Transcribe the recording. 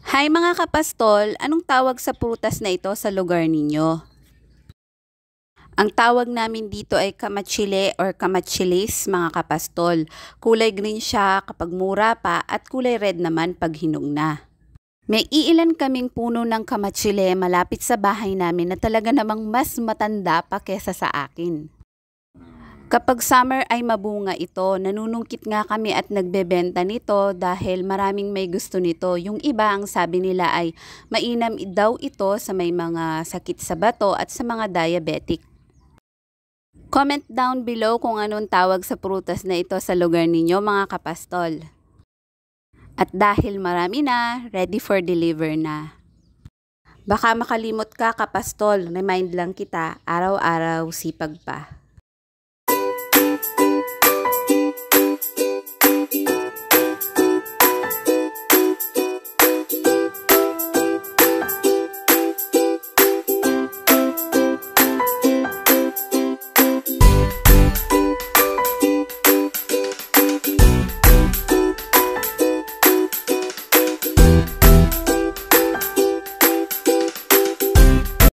Hi mga kapastol, anong tawag sa prutas na ito sa lugar ninyo? Ang tawag namin dito ay kamatsile or kamatsilis mga kapastol. Kulay green siya kapag mura pa at kulay red naman pag hinog na. May iilan kaming puno ng kamatsile malapit sa bahay namin na talaga namang mas matanda pa kesa sa akin. Kapag summer ay mabunga ito, nanunungkit nga kami at nagbebenta nito dahil maraming may gusto nito. Yung iba ang sabi nila ay mainam daw ito sa may mga sakit sa bato at sa mga diabetic. Comment down below kung anong tawag sa prutas na ito sa lugar ninyo mga kapastol. At dahil marami na, ready for deliver na. Baka makalimot ka kapastol, remind lang kita, araw-araw sipag pa.